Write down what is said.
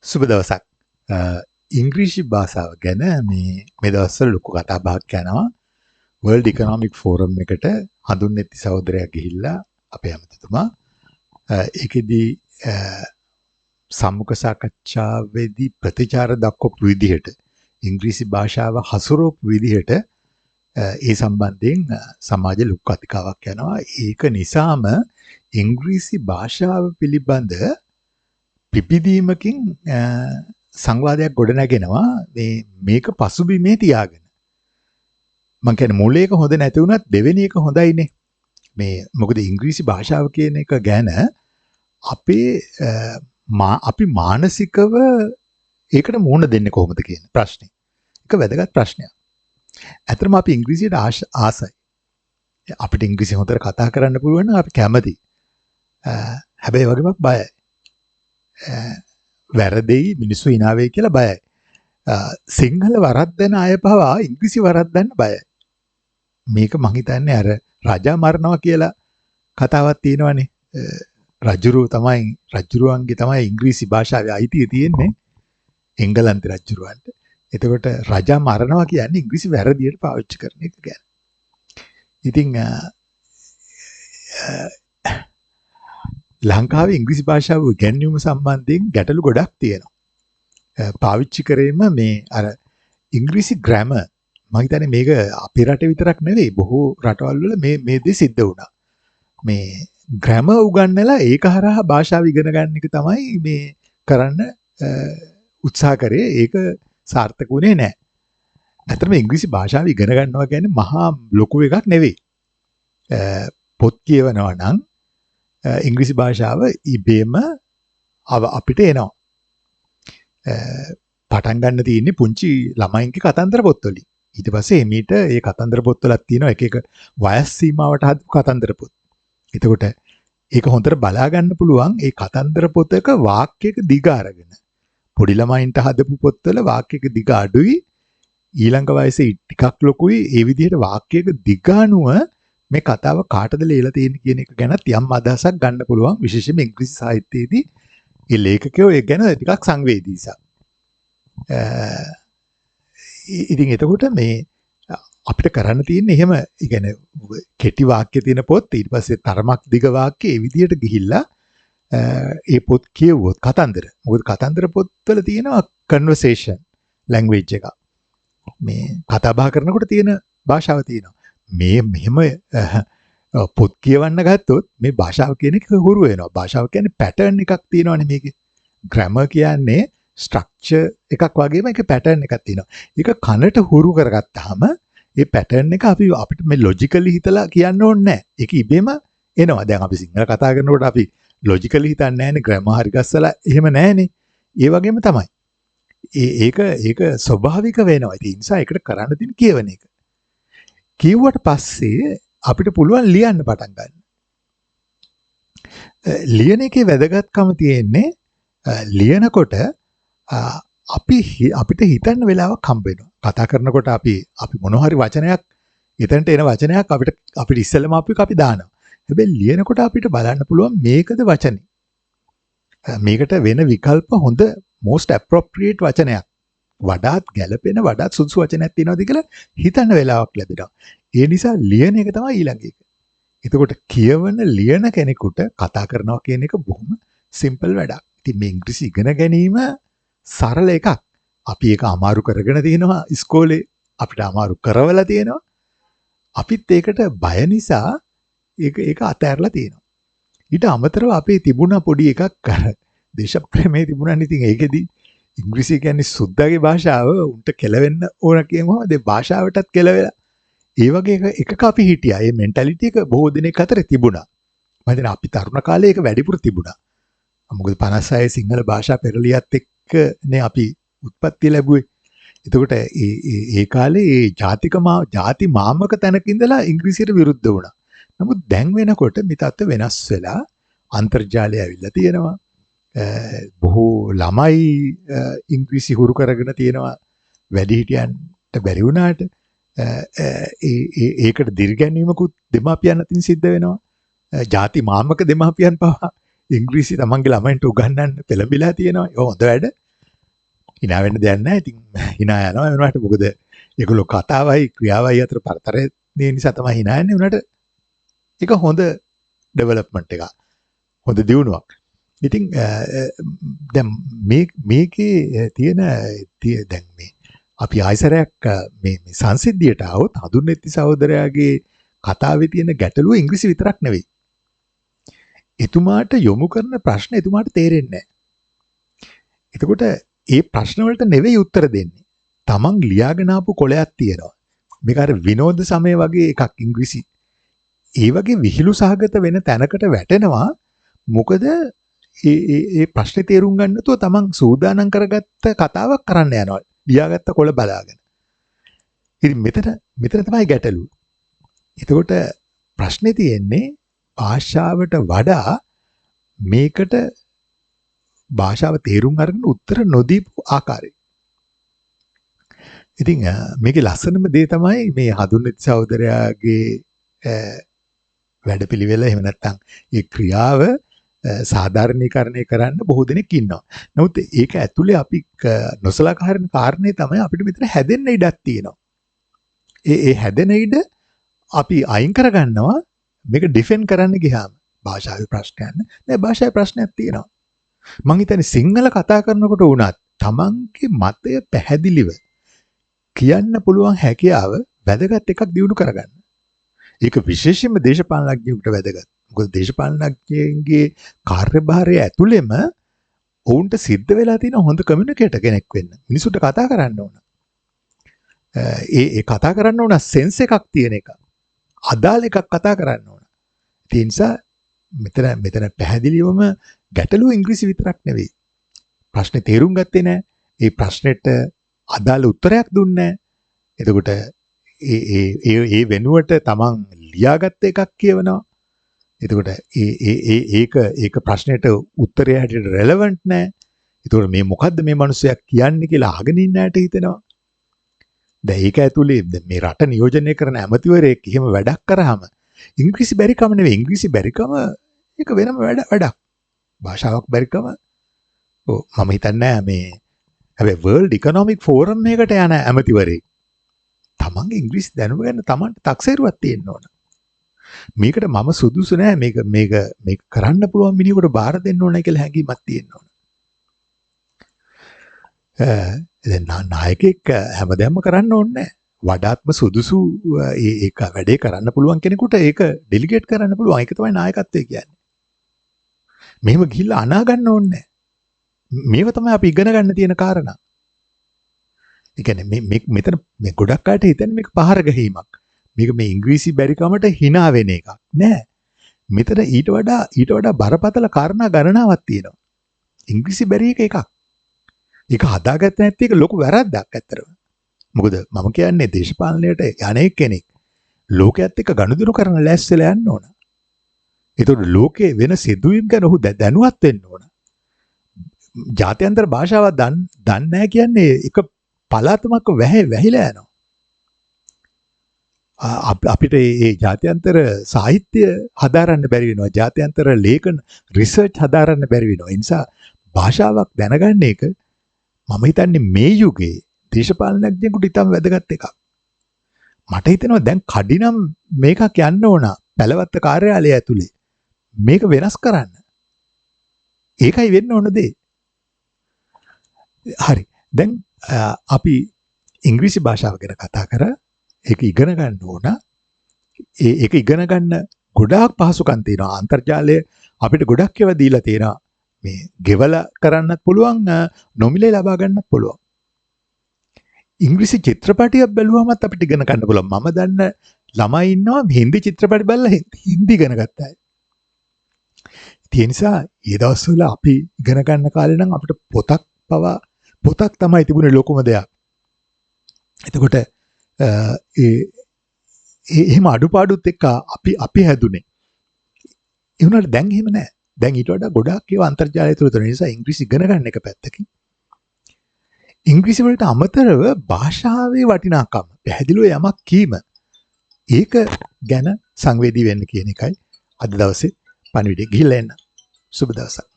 සුබ දවසක්. ඉංග්‍රීසි භාෂාව ගැන මේ දවස්වල ලොකු කතා බහක් යනවා. වර්ල්ඩ් ඉකනොමික් ෆෝරම් එකට හඳුන්නෙත්ති සහෝදරයා ගිහිල්ලා අපේ ඇමතිතුමා ඒකෙදී සම්මුඛ සාකච්ඡාවේදී ප්‍රතිචාර දක්වපු විදිහට ඉංග්‍රීසි භාෂාව හසුරුවපු විදිහට ඒ සම්බන්ධයෙන් සමාජ ලොකු කතිකාවක් යනවා. ඒක නිසාම ඉංග්‍රීසි භාෂාව පිළිබඳ පිපිදීමකින් සංවාදයක් ගොඩනගෙනවා මේක පසුබිමේ තියාගෙන. මං කියන්නේ මූලයක හොඳ නැති වුණත් දෙවෙනි එක හොඳයිනේ. මොකද ඉංග්‍රීසි භාෂාව කියන එක ගැන අපි මානසිකව ඒකට මුහුණ දෙන්නේ කොහොමද කියන ප්‍රශ්නේ. ඒක වැදගත් ප්‍රශ්නයක්. ඇත්තටම අපි ඉංග්‍රීසියට ආසයි. අපිට ඉංග්‍රීසි හොඳට කතා කරන්න පුළුවන් නම් අපි කැමතියි. හැබැයි වගේම බයයි. වැරදෙයි මිනිස්සු hina වෙයි කියලා බයයි. සිංහල වරද්දන අය පවා ඉංග්‍රීසි වරද්දන්න බයයි. මේක මං හිතන්නේ අර රජා මරනවා කියලා කතාවක් තියෙනවනේ. රජුරුවන්ගේ තමයි ඉංග්‍රීසි භාෂාවේ අයිතිය තියෙන්නේ එංගලන්ත රජුරුවන්ට. එතකොට රජා මරනවා කියන්නේ ඉංග්‍රීසි වැරදියට පාවිච්චි කරන එක ගැන. ඉතින් ලංකාවේ ඉංග්‍රීසි භාෂාව ඉගෙනීම සම්බන්ධයෙන් ගැටලු ගොඩක් තියෙනවා. පාවිච්චි කරේම අර ඉංග්‍රීසි ග්‍රැමර් මම හිතන්නේ මේක අපේ රටේ විතරක් නෙවෙයි බොහෝ රටවල් වල මේ දේ සිද්ධ වුණා. මේ ග්‍රැමර් උගන්වලා ඒක හරහා භාෂාව ඉගෙන ගන්න එක තමයි මේ කරන්න උත්සාහ කරේ. ඒක සාර්ථක වුණේ නැහැ. ඇත්තටම ඉංග්‍රීසි භාෂාව ඉගෙන ගන්නවා කියන්නේ මහා ලොකු එකක් නෙවෙයි. පොත් කියවනවා නම් ඉංග්‍රීසි භාෂාව ඉබේම අපිට එනවා. පටන් ගන්න තියෙන්නේ පුංචි ළමයින්ගේ කතන්දර පොත්වලින්. ඊට පස්සේ එමීට ඒ කතන්දර පොත්වලක් තියෙනවා එක එක වයස් සීමාවට හදපු කතන්දර පොත්. එතකොට ඒක හොඳට බලා ගන්න පුළුවන් ඒ කතන්දර පොතක වාක්‍යයක දිග අරගෙන. පොඩි ළමයින්ට හදපු පොත්වල වාක්‍යයක දිග අඩුයි ඊළඟ වයසේ ටිකක් ලොකුයි. ඒ විදිහට වාක්‍යයක දිග අනුව මේ කතාව කාටද ලියලා තියෙන්නේ කියන එක ගැනත් යම් අදහසක් ගන්න පුළුවන්. විශේෂයෙන්ම ඉංග්‍රීසි සාහිත්‍යයේදී ඒ ලේඛකයෝ ඒ ගැන ටිකක් සංවේදී නිසා. ඉතින් එතකොට අපිට කරන්න තියෙන්නේ එහෙම يعني කෙටි වාක්‍ය තියෙන පොත් ඊට පස්සේ තරමක් දිග වාක්‍ය ඒ විදිහට ගිහිල්ලා ඒ පොත් කියවුවොත් කතන්දර. මොකද කතන්දර පොත්වල තියෙනවා කන්වර්සේෂන් ලැන්ග්වේජ් එක. මේ කතා බහ කරනකොට තියෙන භාෂාව තියෙනවා. මෙහෙම පොත් කියවන්න ගත්තොත් මේ භාෂාව කියන එක හුරු වෙනවා. භාෂාව කියන්නේ පැටර්න් එකක් තියෙනවානේ මේකේ. ග්‍රැමර් කියන්නේ ස්ට්‍රක්චර් එකක් වගේම ඒක පැටර්න් එකක් තියෙනවා. ඒක කනට හුරු කරගත්තාම ඒ පැටර්න් එක අපිට මේ ලොජිකලි හිතලා කියන්න ඕනේ නැහැ. ඒක ඉබේම එනවා. දැන් අපි සිංහල කතා කරනකොට අපි ලොජිකලි හිතන්නේ නැහැනේ ග්‍රැමර් හරි ගස්සලා එහෙම නැහැනේ. ඒ වගේම තමයි. ඒක ස්වභාවික වෙනවා. ඒ නිසා ඒකට කරන්න තියෙන කියවන එක. කිව්වට පස්සේ අපිට පුළුවන් ලියන්න පටන් ගන්න. ලියන එකේ වැදගත්කම තියෙන්නේ ලියනකොට අපිට හිතන්න වෙලාවක් හම්බ වෙනවා. කතා කරනකොට අපි මොනවා හරි වචනයක් එතනට එන වචනයක් අපිට ඉස්සෙල්ලම අපි දානවා. හැබැයි ලියනකොට අපිට බලන්න පුළුවන් මේකද වචනේ. මේකට වෙන විකල්ප හොඳ most appropriate වචනයක්. වඩාත් ගැළපෙන වඩාත් සුදුසු වචනයක් තියෙනවද කියලා හිතන්න වෙලාවක් ලැබෙනවා. ඒ නිසා ලියන එක තමයි ඊළඟ එක. එතකොට ලියන කෙනෙකුට කතා කරනවා කියන එක බොහොම සිම්පල් වැඩක්. ඉතින් මේ ඉංග්‍රීසි ඉගෙන ගැනීම සරල එකක්. අපි ඒක අමාරු කරගෙන තියෙනවා ඉස්කෝලේ. අපිට අමාරු කරවලා තියෙනවා. අපිත් ඒකට බය නිසා ඒක අතහැරලා තියෙනවා. ඊට අමතරව අපේ තිබුණ පොඩි එකක් දේශප්‍රේමයේ තිබුණා. ඉතින් ඒකෙදි ඉංග්‍රීසි කියන්නේ සුද්දාගේ භාෂාව උන්ට කෙලවෙන්න ඕන කියනවා. ඒ භාෂාවටත් කෙලවෙලා. ඒ වගේ එකක අපි හිටියා. මේ මෙන්ටැලිටි එක බොහෝ දිනක් අතර තිබුණා. මම හිතන්නේ අපි තරුණ කාලේ ඒක වැඩිපුර තිබුණා. මොකද 56 සිංහල භාෂා පෙරලියත් එක්කනේ අපි උත්පත්ති ලැබුවේ. එතකොට ඒ කාලේ ඒ ಜಾති මාමක තැනක ඉඳලා ඉංග්‍රීසියට විරුද්ධ වුණා. නමුත් දැන් වෙනකොට මේ තත්ත්ව වෙනස් වෙලා අන්තර්ජාලය ඇවිල්ලා තියෙනවා. බොහෝ ළමයි ඉංග්‍රීසි හුරු කරගෙන තියෙනවා. වැඩිහිටියන්ට බැරි වුණාට ඒකට දිරිගැන්වීමකුත් දෙමාපියන් අතින් සිද්ධ වෙනවා. ಜಾති මාමක දෙමාපියන් පවා ඉංග්‍රීසි තමන්ගේ ළමයින්ට උගන්වන්න පෙළඹිලා තියෙනවා. ඒක හොඳ වැඩ. hina වෙන්න දෙයක් නැහැ. ඉතින් hina යනවා වෙනවාට මොකද ඒගොල්ලෝ කතාවයි ක්‍රියාවයි අතර පරතරය නිසා තමයි hina යන්නේ. උනට ඒක හොඳ ඩෙවලොප්මන්ට් එකක්. හොඳ දියුණුවක්. ඉතින් දැන් මේකේ තියෙන දැන් මේ අපි ආයසරයක් මේ සංසිද්ධියට આવොත් හඳුන්නෙත්ති සහෝදරයාගේ කතාවේ තියෙන ගැටලුව ඉංග්‍රීසි විතරක් නෙවෙයි. එතුමාට යොමු කරන ප්‍රශ්න එතුමාට තේරෙන්නේ නැහැ. එතකොට ඒ ප්‍රශ්න වලට නෙවෙයි උත්තර දෙන්නේ. තමන් ලියාගෙන ආපු කොලයක් තියෙනවා. මේක අර විනෝද සමය වගේ එකක් ඉංග්‍රීසි. ඒ වගේ විහිළු සහගත වෙන තැනකට වැටෙනවා. මොකද ඒ ප්‍රශ්නේ තේරුම් ගන්න නැතුව තමන් සූදානම් කරගත්ත කතාවක් කරන්න යනවා. ලියාගත්ත කොළ බලාගෙන. ඉතින් මෙතන තමයි ගැටලුව. එතකොට ප්‍රශ්නේ තියෙන්නේ භාෂාවට වඩා මේකට භාෂාව තේරුම් අරගෙන උත්තර නොදීපු ආකාරය. ඉතින් මේකේ ලස්සනම දේ තමයි මේ හඳුන්නෙත් සහෝදරයාගේ වැඩපිළිවෙල එහෙම නැත්නම් ඒ ක්‍රියාව සාධාරණීකරණය කරන්න බොහෝ දෙනෙක් ඉන්නවා. නමුත් ඒක ඇතුලේ අපි නොසලකා හරින කාරණේ තමයි අපිට මෙතන හැදෙන්න ඉඩක් තියෙනවා. ඒ හැදෙන ඉඩ අපි අයින් කරගන්නවා මේක ඩිෆෙන්ඩ් කරන්න ගියාම. භාෂාවේ ප්‍රශ්නයක් නෑ භාෂාවේ ප්‍රශ්නයක් තියෙනවා. මං හිතන්නේ සිංහල කතා කරනකොට වුණත් තමන්ගේ මතය පැහැදිලිව කියන්න පුළුවන් හැකියාව වැදගත් එකක් දිනු කරගන්න. ඒක විශේෂයෙන්ම දේශපාලනඥයෙකුට වැදගත්. මොකද දේශපාලනඥයන්ගේ කාර්යභාරය ඇතුළෙම ඔවුන්ට සිද්ධ වෙලා තියෙන හොඳ කමියුනිකේටර් කෙනෙක් වෙන්න. මිනිසුන්ට කතා කරන්න ඕන. ඒ කතා කරන්න ඕන සෙන්ස් එකක් තියෙන එක. අදාළ එකක් කතා කරන්න ඕන. ඒ නිසා මෙතන පැහැදිලිවම ගැටලුව ඉංග්‍රීසි විතරක් නෙවෙයි. ප්‍රශ්නේ තේරුම් ගත්තේ නැහැ. ඒ ප්‍රශ්නෙට අදාළ උත්තරයක් දුන්නේ නැහැ. එතකොට ඒ වෙනුවට තමන් ලියාගත්ත එකක් කියවනවා. එතකොට ඒක ප්‍රශ්නෙට උත්තරය හැටියට රෙලෙවන්ට් නැහැ. එතකොට මේ මොකද්ද මේ මිනිස්සයා කියන්නේ කියලා අහගෙන ඉන්න ඇට හිතෙනවා. දැන් ඒක ඇතුලේ මේ රට නියෝජනය කරන ඇමතිවරයෙක් එහෙම වැඩක් කරාම ඉංග්‍රීසි බැරිකම නෙවෙයි ඉංග්‍රීසි බැරිකම ඒක වෙනම වැඩක්. භාෂාවක් බැරිකම මම හිතන්නේ මේ හැබැයි World Economic Forum එකකට යන ඇමතිවරයෙක් තමන්ගේ ඉංග්‍රීසි දැනුම ගැන තමන්ට තක්සේරුවක් තියෙන්න ඕන. මේකට මම සුදුසු නෑ මේක කරන්න පුළුවන් මිනිහෙකුට බාර දෙන්න ඕන කියලා හැඟීමක් තියෙන්න ඕන. දැන් නායකයෙක් හැමදේම කරන්න ඕනේ නෑ. වඩාත්ම සුදුසු ඒක වැඩේ කරන්න පුළුවන් කෙනෙකුට ඒක ඩෙලිගේට් කරන්න පුළුවන්. ඒක තමයි නායකත්වය කියන්නේ. මෙහෙම ගිහිල්ලා අනා ගන්න ඕනේ නෑ. මේව තමයි අපි ඉගෙන ගන්න තියෙන කාරණා. ඒ කියන්නේ මෙතන මේ ගොඩක් අයට හිතන්නේ මේක පහර ගැනීමක්. මේක මේ ඉංග්‍රීසි බැරිකමට hina වෙන එකක්. නෑ. මෙතන ඊට වඩා බරපතල කාරණා ගණනාවක් තියෙනවා. ඉංග්‍රීසි බැරි එකක්. ඒක හදාගත්තේ නැති එක ලොකු වැරද්දක් ඇත්තටම. මොකද මම කියන්නේ දේශපාලනයට යන්නේ කෙනෙක් ලෝකයේත් එක්ක ගනුදෙනු කරන ලෑස්තිලා යන්න ඕන. ඒතකොට ලෝකේ වෙන සිදුවීම් ගැන ඔහු දැනුවත් වෙන්න ඕන. ජාත්‍යන්තර භාෂාවක් දන්නේ නැහැ කියන්නේ එක පළාතමක් වැහිලා යනවා. අපිට මේ ජාත්‍යන්තර සාහිත්‍ය හදාරන්න බැරි වෙනවා. ජාත්‍යන්තර ලේඛන රිසර්ච් හදාරන්න බැරි වෙනවා. ඒ නිසා භාෂාවක් දැනගන්න එක මම හිතන්නේ මේ යුගයේ දේශපාලනඥයෙකුට ඉතාම වැදගත් එකක්. මට හිතෙනවා දැන් කඩිනම් මේකක් යන්න ඕන පැලවත්ත කාර්යාලය ඇතුලේ. මේක වෙනස් කරන්න. ඒකයි වෙන්න ඕන දේ. හරි. දැන් අපි ඉංග්‍රීසි භාෂාව ගැන කතා කරා. ඒක ඉගෙන ගන්න ඕන. ඒක ඉගෙන ගන්න ගොඩාක් පහසුකම් තියෙනවා. අන්තර්ජාලය අපිට ගොඩක් ඒවා දීලා තියෙනවා. මේ ගෙවලා කරන්නත් පුළුවන්, නොමිලේ ලබා ගන්නත් පුළුවන්. ඉංග්‍රීසි චිත්‍රපටියක් බැලුවමත් අපිට ඉගෙන ගන්න පුළුවන්. මම දන්න ළමයි ඉන්නවා හින්දි චිත්‍රපටි බලලා හින්දි ඉගෙන ගත්තා. ඒ නිසා ඒ දවස්වල අපි ඉගෙන ගන්න කාලේ නම් අපිට පොතක් තමයි තිබුණේ ලොකුම දෙයක්. එතකොට එහෙම අඩුපාඩුත් එක්ක අපි හැදුනේ. ඒ වුණාට දැන් එහෙම නැහැ. දැන් ඊට වඩා ගොඩාක් ඒවා අන්තර්ජාලය තුල තියෙන නිසා ඉංග්‍රීසි ඉගෙන ගන්න එක පැත්තකින්. ඉංග්‍රීසි වලට අමතරව භාෂාවේ වටිනාකම පැහැදිලිව යමක් කීම ඒක ගැන සංවේදී වෙන්න කියන එකයි අද දවසේ පණිවිඩය. ගිහිල්ලා එන්න. සුබ දවසක්.